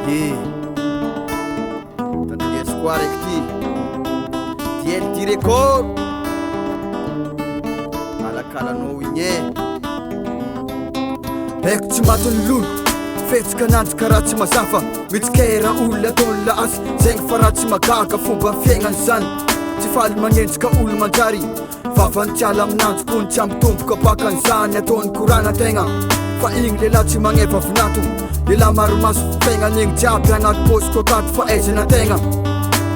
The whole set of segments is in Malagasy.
Ye tandrignesiko araiky ty TNT record alakalanao igny haiko tsy matony lolo fetsika ananjy karaha tsy mazafa mitsikera olo ataony laasy zegny fa raha tsy magaga fomba fiaignany zany tsy faly magnenjika olo manjary vavany tiala aminanjy kony tsy ambitomboka bakan'izany ataony koragnan-tegna fa igny lehilahy tsy magneva vinato lehilahy maromaso fiaignany igny jiaby agnaty pôsiko akato fa aizana tegna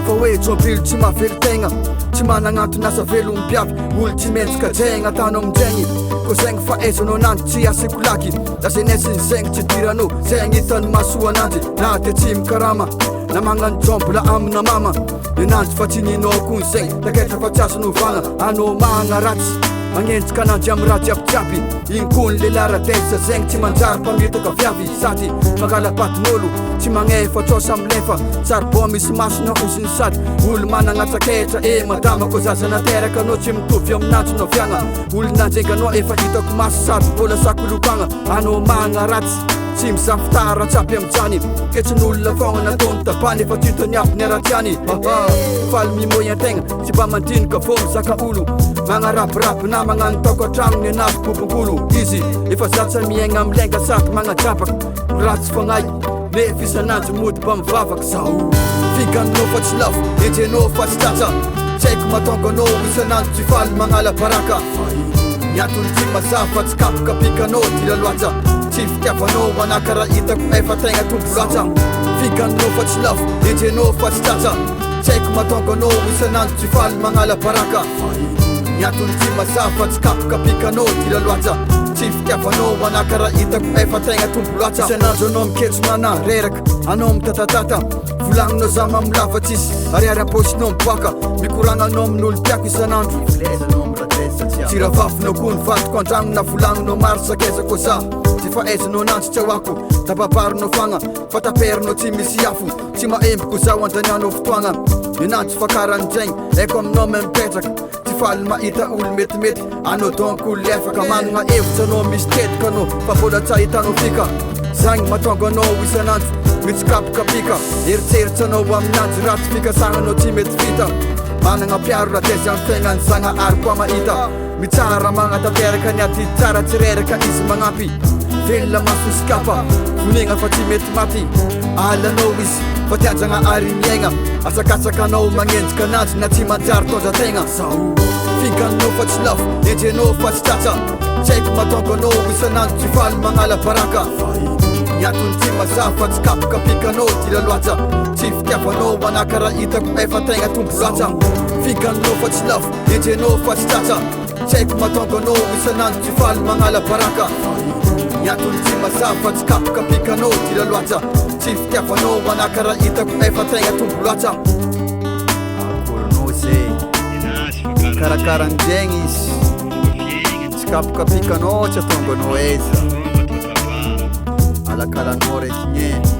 fa hoe jobily tsy mahavelo tegna tsy managnato asa velogny mpiavy olo tsy mendrika jegna atanao aminjegny ko zegny fa aizanao ananjy tsy asiko laky la jeunesse zegny tsy diranao zegny hitany mahasoa ananjy na de tsy mikarama na magnano jombola amina mama nenanjy fa tsy ninao kony zegny taketra fa tsy azo novagna anao magnaratsy magnenjika ananjy amy raha jiabijiaby igny kony lehilahy radesa zegny tsy manjary mpamitaka viavy sady mangalapatin'olo tsy magnefa tsosa amilefa sarbo misy masona oziny sady olo managnatsakehitra madama ko zaza nateraka anao tsy mitovy aminanjy noviagna olo nanjenganao efa hitako maso sady mbola sakolokagna anao magnaratsy tsy mizafitara tsaby amijany ketsin'olona fogna nataony tabany efa titony aby ny aratiany faly mimoy antegna tsy mba mandinika vo mizaka olo magnarapirapy na magnano taoko atragno ny anavy bobongolo izy efa zatsa miaigna amilenga sady magnajabaka ratsy fagnay nefa isanandro mody mba mivavaka zao figanonao fa tsy lafo enjenao fa tsy tsatsa tsy haiko matonga anao isanandro tsy faly magnala baraka miatony tsy mazafa tsy kapokapikanao tila loatsa tsy fitiavanao manakara hitako efa tegna tombo loatsa figanonao fa tsy lafo enjenao fa tsy tsatsa tsy haiko matonga anao isanandro tsy faly magnala baraka miatony tsy mazafa tsy kapokapikanao tila loatsa tsy fitiavanao manakara hitako efa tegna tombo loatsa isanandro anao miketso mana reraka anao mitatatata volagninao za mamilava tsisy ariary amposinao miboaka mikoragna anao amin'olo tiako isanandro tsy raha vafinao kony vadiko andragno na volagninao maro sakezako za tsy fa aizanao ananjy tsy ahoako tababarinao fagna fa taperinao tsy misy afo tsy maembiko zaho andanianao fotoagna nenanjy fa karan'jegny aiko aminao me mipetraka tsy faly mahita olo metimety anao donc olo lefaka managna hevitsy anao misy tetika anao fa mbola tsy ahitanao fika zagny matonga anao isanandro mitsikapokapika eritseritsy anao aminanjy ratsy fikasagnanao tsy mety vita managna piaro raha tezy amy fiaignany zagna ary koa mahita mitsara magnatanteraka ny aty tsara tsy reraka izy magnampy velona maso isikapa vonegna fa tsy mety maty alanao izy fa tianjagna ary miaigna asakatsakanao magnenjika ananjy na tsy manjary taondrategna zao figanonao fa tsy lafo enjenao fa tsy tsatsa tsy haiko matonga anao isanandro tsy faly magnala baraka miatony tsy mazafa tsy kapokapikanao tila loatsa tsy fitiavanao manakara hitako efa tegna tombo loatsa figanonao fa tsy lafo enjenao fa tsy tsatsa tsy haiko matonga anao isanandro tsy faly magnala baraka miatony tsy mazafa tsy kapokapikanao tila loatsa tsy fitiavanao manakara hitako efa tegna tombo loatsa akoronao zay karakaran'jegny izy tsy kapokapikanao tsy atonganao eza alakalanao raiky igny